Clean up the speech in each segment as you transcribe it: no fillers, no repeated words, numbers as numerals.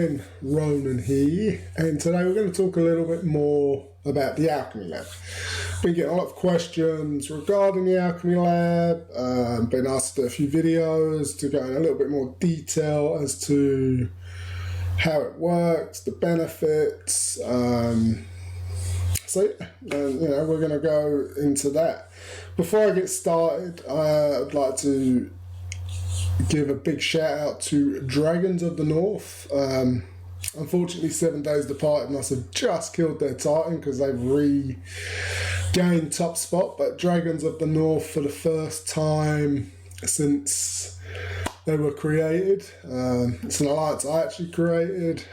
again, Ronan here, and today we're going to talk a little bit more about the Alchemy Lab. Been getting a lot of questions regarding the Alchemy Lab, been asked a few videos to go in a little bit more detail as to how it works, the benefits, we're going to go into that. Before I get started, I'd like to give a big shout out to Dragons of the North. Unfortunately, 7 Days Departed must have just killed their Titan because they've regained top spot. But Dragons of the North, for the first time since they were created, it's an alliance I actually created.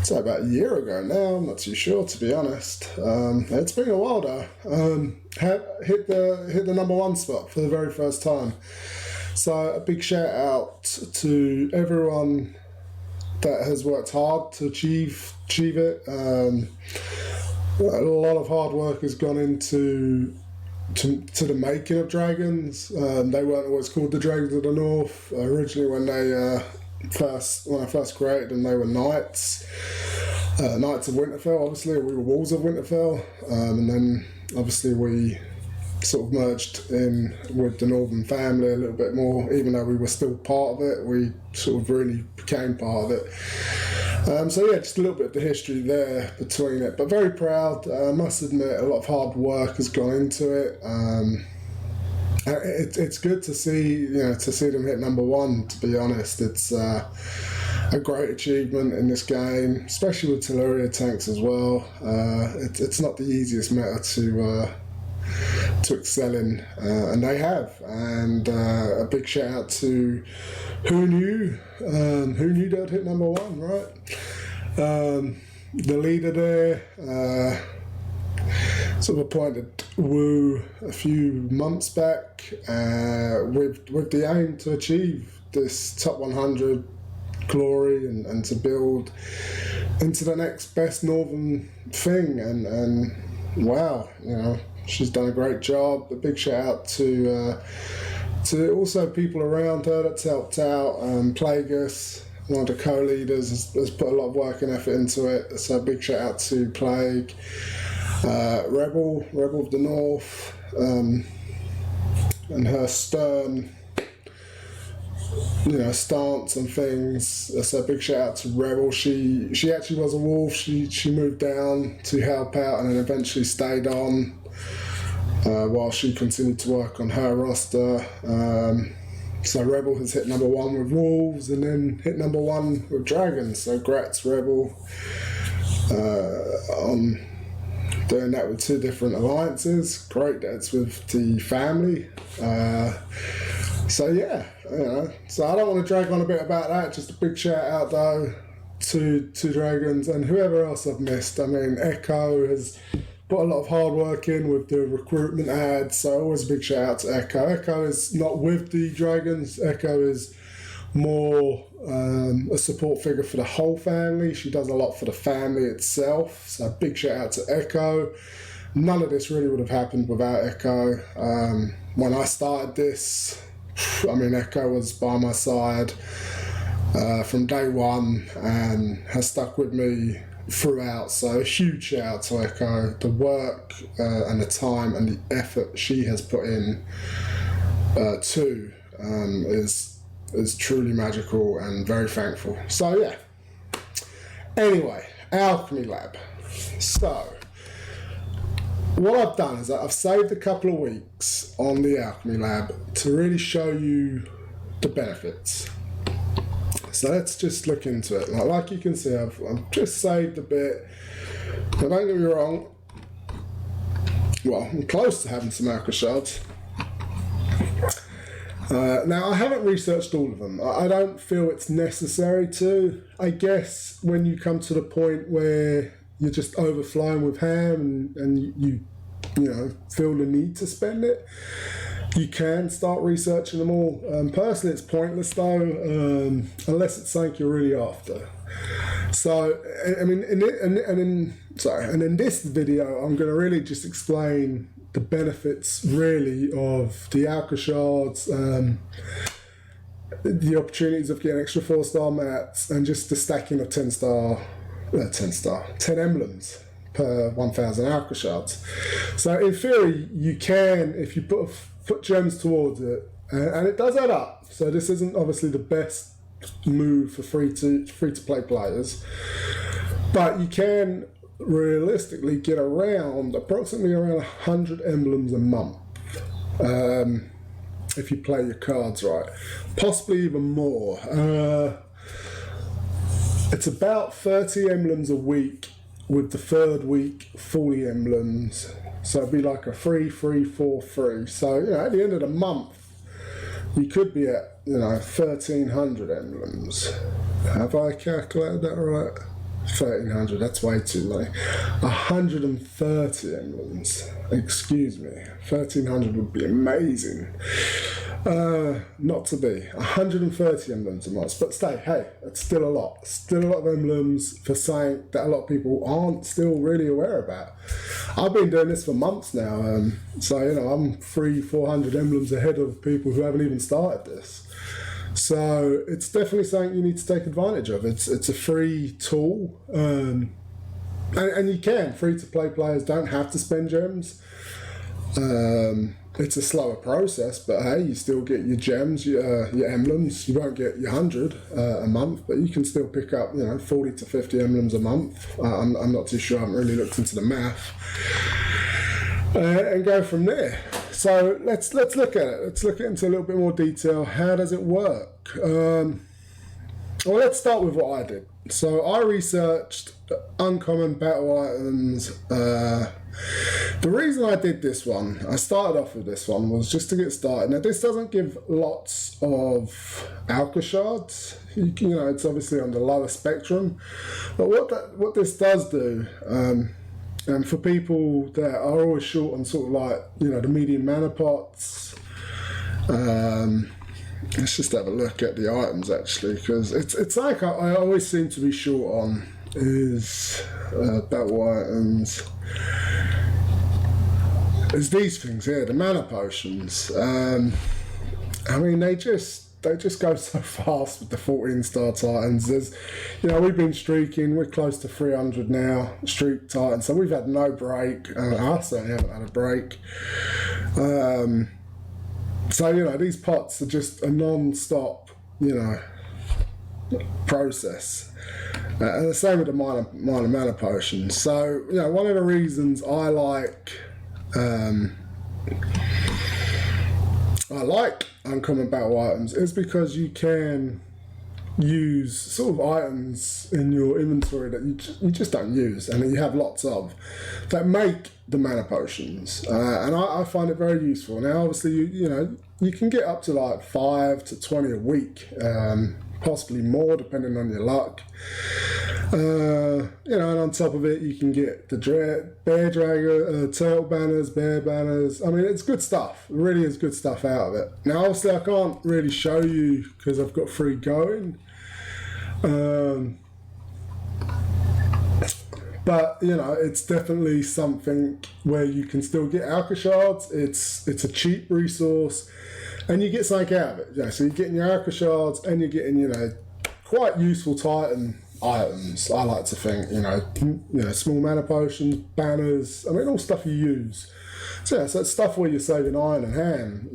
It's about a year ago now. I'm not too sure, to be honest. It's been a while though. Hit the #1 spot for the very first time. So a big shout out to everyone that has worked hard to achieve it. A lot of hard work has gone into the making of dragons. They weren't always called the Dragons of the North. Originally, when I first created them, they were Knights. Knights of Winterfell, obviously, we were Wolves of Winterfell, and then obviously we sort of merged in with the Northern family a little bit more. Even though we were still part of it, we sort of really became part of it. So yeah, just a little bit of the history there between it, but very proud. I must admit, a lot of hard work has gone into it. It's good to see, them hit #1. To be honest, it's a great achievement in this game, especially with Telluria tanks as well. It's not the easiest meta to excel in, and they have. And a big shout out to who knew they'd hit #1, right? The leader there sort of appointed Wu a few months back with the aim to achieve this top 100 glory and to build into the next best Northern thing. And wow, she's done a great job. A big shout out to also people around her that's helped out. Plagueis, one of the co-leaders, has put a lot of work and effort into it. So a big shout out to Plague, Rebel of the North, and her stern, stance and things. So a big shout out to Rebel. She actually was a wolf. She moved down to help out and then eventually stayed on while she continued to work on her roster. So Rebel has hit #1 with wolves and then hit #1 with dragons. So grats Rebel on doing that with 2 different alliances. Great that it's with the family. So yeah, so I don't want to drag on a bit about that. Just a big shout out though to Dragons and whoever else I've missed. I mean, Echo has put a lot of hard work in with the recruitment ads, so always a big shout out to Echo. Echo is not with the Dragons. Echo is more a support figure for the whole family. She does a lot for the family itself, so big shout out to Echo. None of this really would have happened without Echo. When I started this, Echo was by my side from day one and has stuck with me throughout. So a huge shout out to Echo. The work and the time and the effort she has put in too is truly magical and very thankful. So yeah. Anyway, Alchemy Lab. So what I've done is that I've saved a couple of weeks on the Alchemy Lab to really show you the benefits. So let's just look into it. Like you can see, I've just saved a bit. Now don't get me wrong, well, I'm close to having some Alkashards. Now I haven't researched all of them. I don't feel it's necessary to. I guess when you come to the point where you're just overflowing with ham and you feel the need to spend it, you can start researching them all. Personally, it's pointless though, unless it's something you're really after. So, in this video, I'm going to really just explain the benefits really of the Alkashards, the opportunities of getting extra 4-star mats, and just the stacking of 10 emblems per 1,000 Alkashards. So in theory, you can, if you put gems towards it, and it does add up. So this isn't obviously the best move for free to play players, but you can realistically get approximately around 100 emblems a month. If you play your cards right, possibly even more. It's about 30 emblems a week, with the third week 40 emblems. So it'd be like a 3, 3, 4, 3. So at the end of the month, you could be at 1,300 emblems. Have I calculated that right? 1,300. That's way too many. 130 emblems. Excuse me. 1,300 would be amazing. Not to be. 130 emblems a month. But hey, it's still a lot. Still a lot of emblems for something that a lot of people aren't still really aware about. I've been doing this for months now. So, I'm 300-400 emblems ahead of people who haven't even started this. So it's definitely something you need to take advantage of. It's a free tool. And you can. Free-to-play players don't have to spend gems. It's a slower process, but hey, you still get your gems, your emblems. You won't get your 100 a month, but you can still pick up 40 to 50 emblems a month. I'm not too sure. I haven't really looked into the math, and go from there. So let's look at it. Let's look into a little bit more detail. How does it work? Well, let's start with what I did. So I researched uncommon battle items. The reason I did this one, I started off with this one, was just to get started. Now, this doesn't give lots of Alkashards. It's obviously on the lower spectrum. But what this does do, and for people that are always short on sort of like, the medium mana pots, let's just have a look at the items actually, because it's like I always seem to be short on is battle items. Is these things here, the mana potions. They just go so fast with the 14-star Titans. There's, we've been streaking. We're close to 300 now, streak Titans. So we've had no break. I certainly haven't had a break. So these pots are just a non-stop, process. And the same with the minor mana potions. So one of the reasons I like uncommon battle items is because you can use sort of items in your inventory that you just don't use, and that you have lots of, that make the mana potions, and I find it very useful. Now obviously you can get up to like 5 to 20 a week, possibly more depending on your luck. And on top of it, you can get the bear dragger, turtle banners, bear banners. It's good stuff. It really is good stuff out of it. Now, obviously, I can't really show you because I've got free going. But it's definitely something where you can still get Alkashards. It's a cheap resource, and you get something out of it. So you're getting your Alkashards, and you're getting quite useful Titan items. I like to think small mana potions, banners. All stuff you use. So it's stuff where you're saving iron and hand.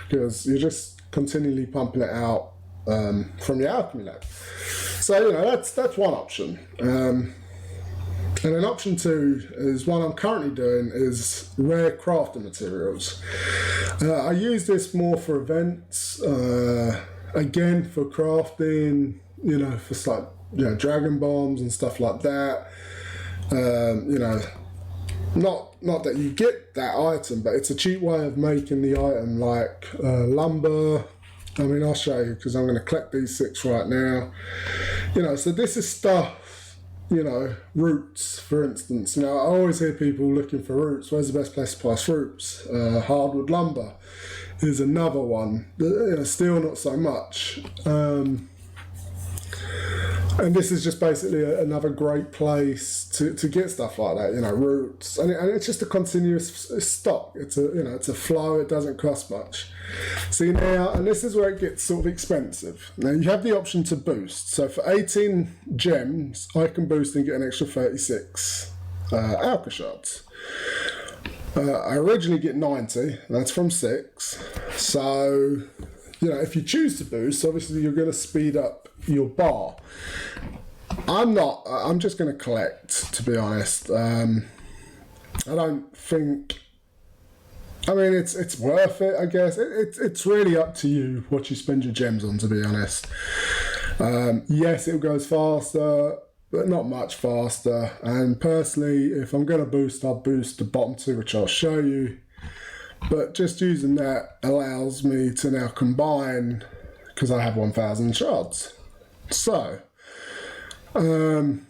Because you're just continually pumping it out from your Alchemy Lab. So that's one option. And then option 2 is one I'm currently doing, is rare crafting materials. I use this more for events, again for crafting, for like dragon bombs and stuff like that. Not that you get that item, but it's a cheap way of making the item, like lumber. I'll show you because I'm going to collect these 6 right now. So this is stuff. Roots, for instance. I always hear people looking for roots. Where's the best place to price roots? Hardwood lumber is another one. Steel, not so much. And this is just basically another great place to get stuff like that, you know, roots, and it's just a continuous stock. It's a flow. It doesn't cost much. See now, and this is where it gets sort of expensive. Now you have the option to boost. So for 18 gems, I can boost and get an extra 36 Alkashards. I originally get 90. That's from 6. So, you know, if you choose to boost, obviously you're going to speed up your bar. I'm just going to collect, to be honest. I don't think, I mean, it's worth it, I guess. It's really up to you what you spend your gems on, to be honest. Yes, it goes faster, but not much faster. And personally, if I'm going to boost, I'll boost the bottom 2, which I'll show you. But just using that allows me to now combine, because I have 1,000 shards. So, and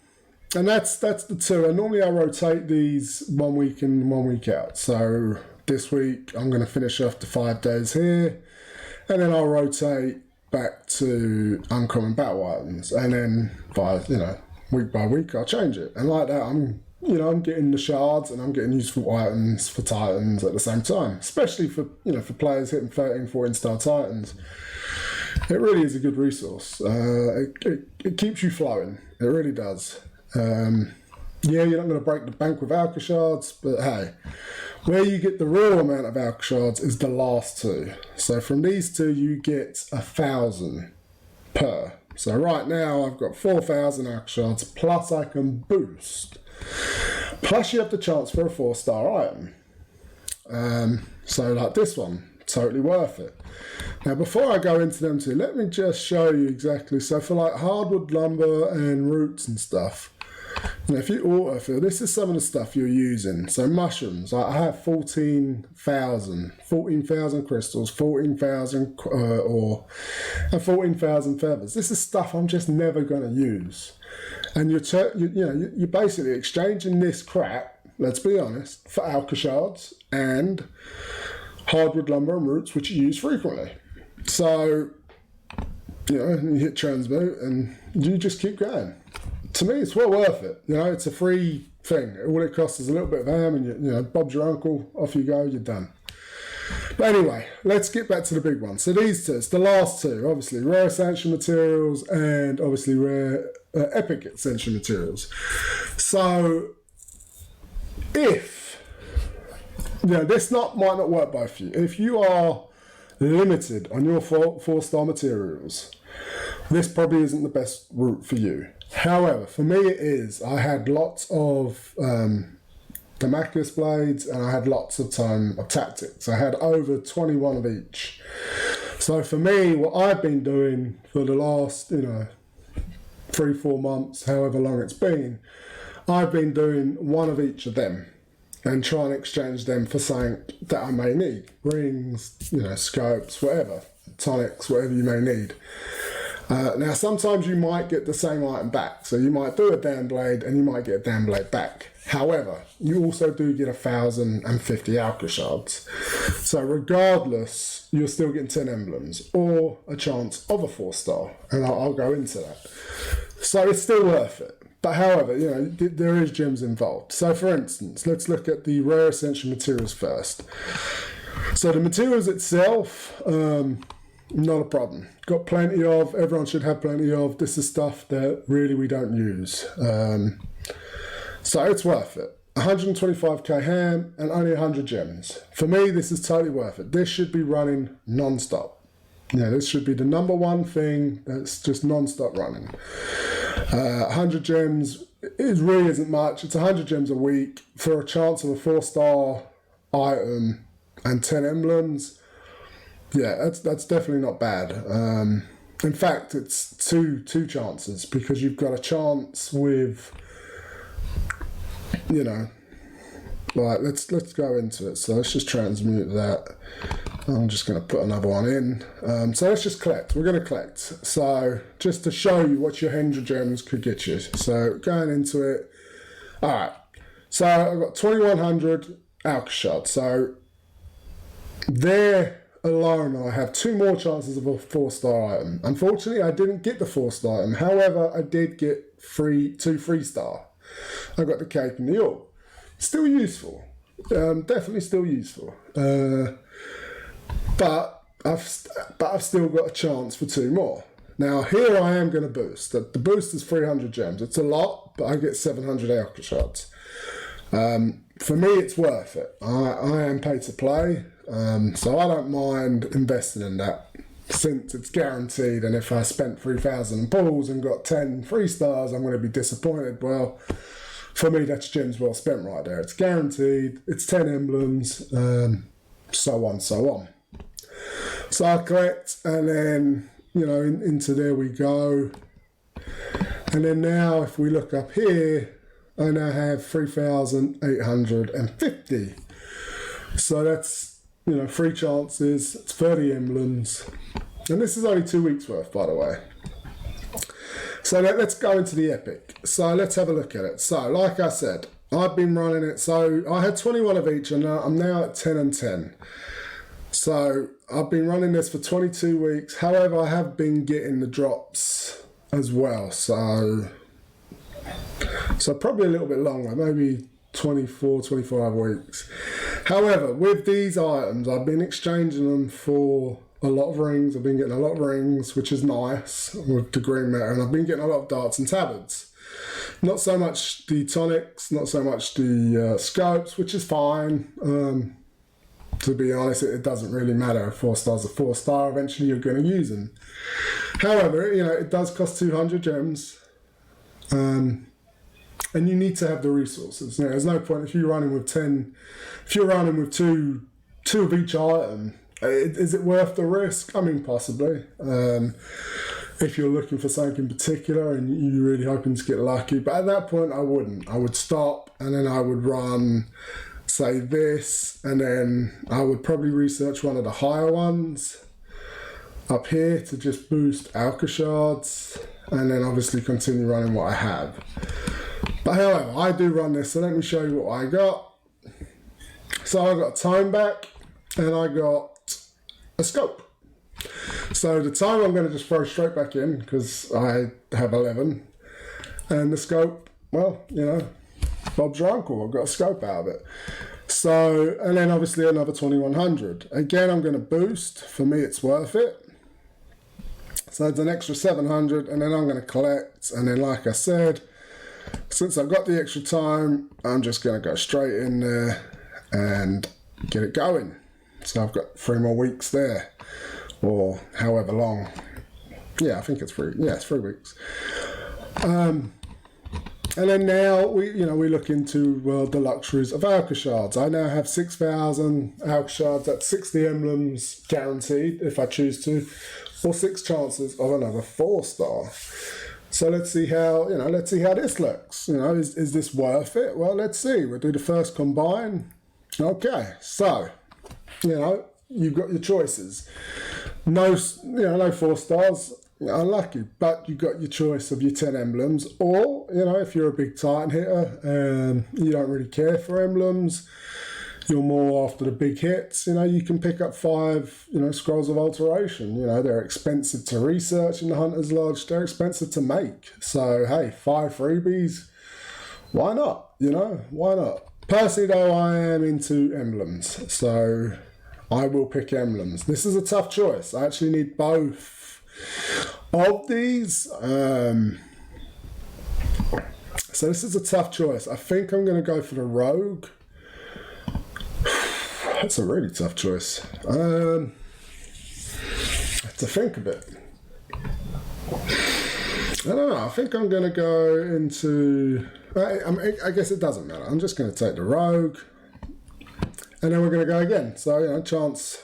that's the 2. And normally I rotate these 1 week in, 1 week out. So this week I'm going to finish off the 5 days here, and then I'll rotate back to uncommon battle items, and then week by week I'll change it. And like that, I'm getting the shards and I'm getting useful items for Titans at the same time, especially for players hitting 13, 14 star Titans. It really is a good resource. It keeps you flowing. It really does. Yeah, you're not going to break the bank with Alkashards, but hey, where you get the real amount of Alkashards is the last 2. So from these 2, you get 1,000 per. So right now I've got 4,000 Alkashards, plus I can boost. Plus you have the chance for a 4-star item. So like this one, totally worth it. Now before I go into them 2, let me just show you exactly. So for like hardwood lumber and roots and stuff, if you autofill, this is some of the stuff you're using. So mushrooms, I have 14,000 crystals, 14,000 and 14,000 feathers. This is stuff I'm just never going to use. And you're basically exchanging this crap, let's be honest, for Alkashards and hardwood lumber and roots, which you use frequently. So, you hit transmute and you just keep going. To me, it's well worth it. It's a free thing. All it costs is a little bit of ham, and Bob's your uncle. Off you go. You're done. But anyway, let's get back to the big one. So these 2, it's the last 2, obviously rare ascension materials and obviously rare epic ascension materials. So if this might not work both for you. If you are limited on your 4-star materials, this probably isn't the best route for you. However, for me it is. I had lots of Damascus blades and I had lots of tactics. I had over 21 of each. So for me, what I've been doing for the last 3-4 months, however long it's been, I've been doing 1 of each of them and try and exchange them for something that I may need. Rings, scopes, whatever, tonics, whatever you may need. Now, sometimes you might get the same item back. So you might do a damn blade and you might get a damn blade back. However, you also do get 1,050 Alkashards. So regardless, you're still getting 10 emblems or a chance of a 4-star. And I'll go into that. So it's still worth it. But however, there is gems involved. So for instance, let's look at the rare ascension materials first. So the materials itself, not a problem. Got plenty of, everyone should have plenty of. This is stuff that really we don't use. So it's worth it. 125k ham and only 100 gems. For me, this is totally worth it. This should be running non-stop. This should be the #1 thing that's just non-stop running. 100 gems, it really isn't much. It's 100 gems a week for a chance of a 4-star item and 10 emblems. Yeah, that's definitely not bad. In fact, it's two chances, because you've got a chance with, right, let's go into it. So let's just transmute that. I'm just going to put another one in. So let's just collect. We're going to collect. So just to show you what your 100 gems could get you. So going into it. All right. So I've got 2,100 Alkashards. So they're alone, I have 2 more chances of a 4-star item. Unfortunately, I didn't get the 4-star item. However, I did get 2 3-star. I got the cape and the orb. Still useful. Definitely still useful. But I've still got a chance for 2 more. Now, here I am going to boost. The boost is 300 gems. It's a lot, but I get 700 Alkashards. For me, it's worth it. I am paid to play, so I don't mind investing in that since it's guaranteed. And if I spent 3,000 pulls and got 10 3-stars, I'm going to be disappointed. Well, for me, that's gems well spent right there. It's guaranteed. It's 10 emblems, so on, so on. So I collect, and then, you know, into there we go. And then now, if we look up here, I now have 3,850. So that's, you know, 3 chances, it's 30 emblems. And this is only 2 weeks worth, by the way. So let's go into the epic. So let's have a look at it. So like I said, I've been running it. So I had 21 of each, and I'm now at 10 and 10. So I've been running this for 22 weeks. However, I have been getting the drops as well. So probably a little bit longer, maybe 24, 25 weeks. However, with these items, I've been exchanging them for a lot of rings. I've been getting a lot of rings, which is nice with the green matter, and I've been getting a lot of darts and tabards. Not so much the tonics, not so much the scopes, which is fine. To be honest, it doesn't really matter. 4 stars a 4-star, eventually you're going to use them. However, you know, it does cost 200 gems. And you need to have the resources. You know, there's no point if you're running with 10, if you're running with two of each item, is it worth the risk? I mean, possibly. If you're looking for something in particular and you're really hoping to get lucky. But at that point, I wouldn't. I would stop, and then I would run, say, this, and then I would probably research one of the higher ones up here to just boost Alkashards, and then obviously continue running what I have. But however, I do run this, so let me show you what I got. So I got time back, and I got a scope. So the time I'm going to just throw straight back in because I have 11. And the scope, well, you know, Bob's your uncle. I've got a scope out of it. So, and then obviously another 2100. Again, I'm going to boost. For me, it's worth it. So it's an extra 700, and then I'm going to collect. And then, like I said, since I've got the extra time, I'm just going to go straight in there and get it going. So I've got 3 more weeks there, or however long. Yeah, I think it's 3. Yeah, it's 3 weeks. And then now we look into the luxuries of Alkashards. I now have 6,000 Alkashards. That's 60 emblems guaranteed if I choose to, or 6 chances of another 4-star. So let's see how this looks. You know, is this worth it? Well, let's see. We'll do the first combine. Okay, so you know, you've got your choices. No 4-stars. Unlucky, but you got your choice of your 10 emblems, or you know, if you're a big Titan hitter and you don't really care for emblems, you're more after the big hits, you know, you can pick up 5, you know, scrolls of alteration. You know, they're expensive to research in the Hunter's Lodge, they're expensive to make. So hey, 5 freebies, why not? You know, why not? Personally though, I am into emblems, so I will pick emblems. This is a tough choice. I actually need both of these. So this is a tough choice. I think I'm going to go for the rogue. That's a really tough choice. I have to think a bit. I don't know. I think I'm going to go into... I guess it doesn't matter. I'm just going to take the rogue. And then we're going to go again. So, you know, chance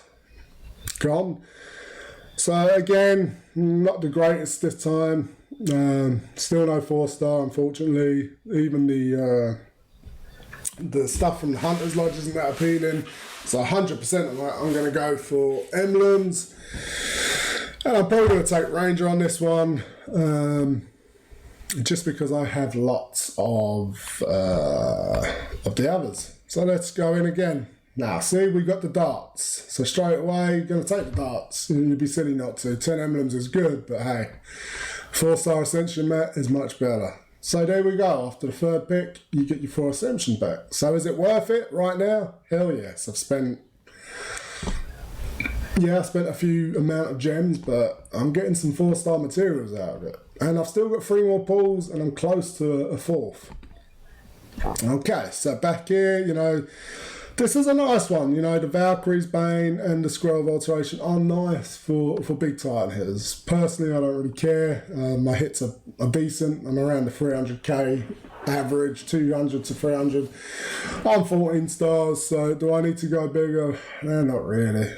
gone. So again, not the greatest this time. Still no 4-star, unfortunately. Even the stuff from the Hunter's Lodge isn't that appealing. So 100% of that, I'm going to go for emblems. And I'm probably going to take Ranger on this one. Just because I have lots of the others. So let's go in again. Now, see, we got the darts. So straight away, you're going to take the darts. You'd be silly not to. 10 emblems is good, but hey, 4-star Ascension Mat is much better. So there we go. After the third pick, you get your 4 Ascension back. So is it worth it right now? Hell yes. I spent a few amount of gems, but I'm getting some 4-star materials out of it. And I've still got 3 more pulls, and I'm close to a 4th. Okay, so back here, you know, this is a nice one. You know, the Valkyrie's Bane and the Scroll of Alteration are nice for big title hitters. Personally, I don't really care. My hits are decent. I'm around the 300k average, 200 to 300. I'm 14 stars, so do I need to go bigger? No, not really.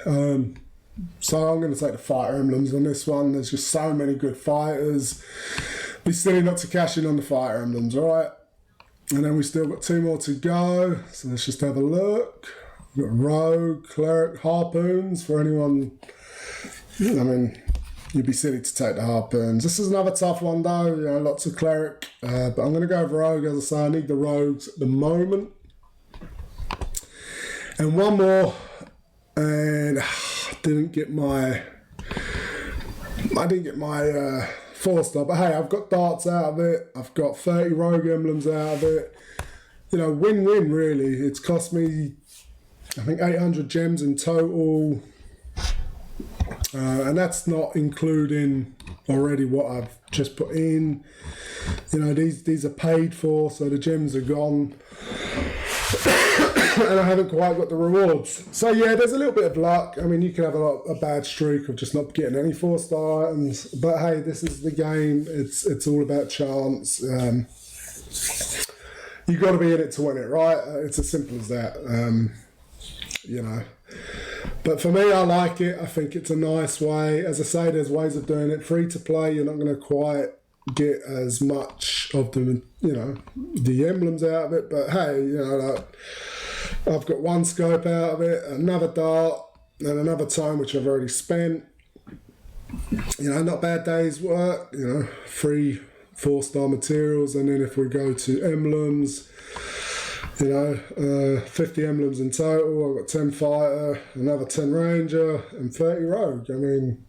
So I'm going to take the fighter emblems on this one. There's just so many good fighters. Be silly not to cash in on the fighter emblems, all right? And then we still got 2 more to go. So let's just have a look. We've got Rogue, Cleric, Harpoons for anyone. I mean, you'd be silly to take the Harpoons. This is another tough one though. You know, lots of Cleric. But I'm going to go with Rogue. As I say, I need the Rogues at the moment. And one more. And I didn't get my 4-star, but hey, I've got darts out of it. I've got 30 rogue emblems out of it. You know, win-win really. It's cost me, I think, 800 gems in total, and that's not including already what I've just put in. You know, these are paid for, so the gems are gone. And I haven't quite got the rewards. So yeah, there's a little bit of luck. I mean, you can have a bad streak of just not getting any 4-star items. But hey, this is the game. It's all about chance. You got to be in it to win it, right? It's as simple as that. You know. But for me, I like it. I think it's a nice way. As I say, there's ways of doing it. Free to play, you're not going to quite get as much of the, you know, the emblems out of it. But hey, you know, like, I've got 1 scope out of it, another dart, and another time which I've already spent. You know, not bad day's work. You know, 3 4-star materials, and then if we go to emblems, you know, 50 emblems in total. I've got 10 fighter, another 10 ranger, and 30 rogue. I mean,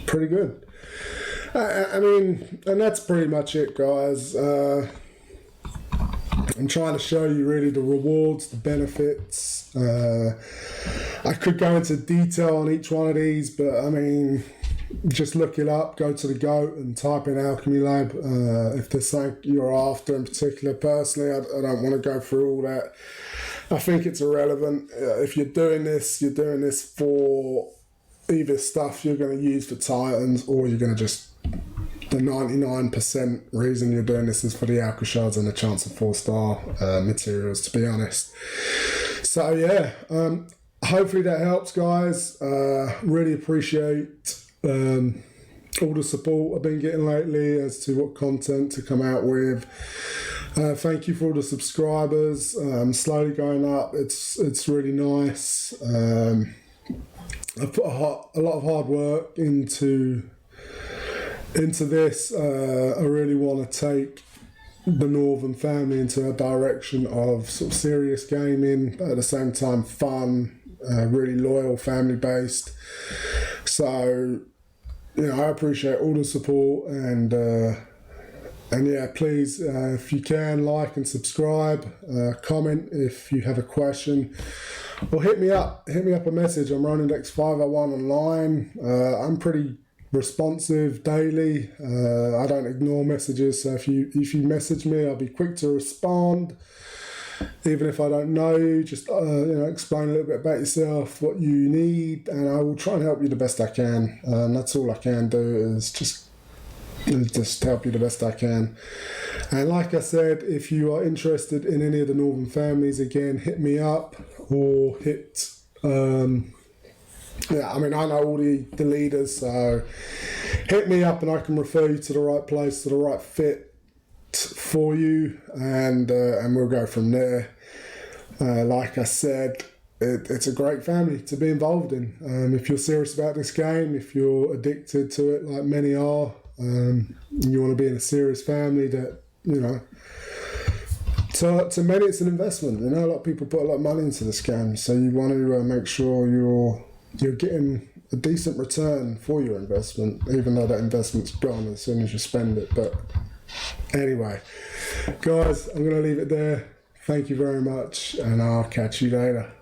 pretty good. I mean, and that's pretty much it, guys. I'm trying to show you really the rewards, the benefits. I could go into detail on each one of these, but I mean, just look it up, go to the GOAT and type in Alchemy Lab. If there's something you're after in particular, personally, I don't want to go through all that. I think it's irrelevant. If you're doing this for either stuff you're going to use for Titans, or you're going to just, the 99% reason you're doing this is for the Alkashards and the chance of 4-star materials, to be honest. So yeah, hopefully that helps, guys. Really appreciate all the support I've been getting lately as to what content to come out with. Thank you for all the subscribers. Slowly going up. It's really nice. I've put a lot of hard work into this. I really want to take the Northern family into a direction of sort of serious gaming, but at the same time fun, really loyal, family based. So, you know, I appreciate all the support, and yeah, please, if you can, like and subscribe, comment if you have a question, or hit me up a message. I'm Ronan X501 online. I'm pretty responsive daily. I don't ignore messages, so if you message me, I'll be quick to respond. Even if I don't know you, just you know, explain a little bit about yourself, what you need, and I will try and help you the best I can. That's all I can do, is just help you the best I can. And like I said, if you are interested in any of the Northern families, again, hit me up, or hit yeah, I mean, I know all the leaders, so hit me up and I can refer you to the right place, to the right fit for you, and we'll go from there. Like I said, it's a great family to be involved in. If you're serious about this game, if you're addicted to it like many are, you want to be in a serious family that, you know, to many it's an investment. You know, a lot of people put a lot of money into the scam, so you want to make sure you're getting a decent return for your investment, even though that investment's gone as soon as you spend it. But anyway, guys, I'm going to leave it there. Thank you very much, and I'll catch you later.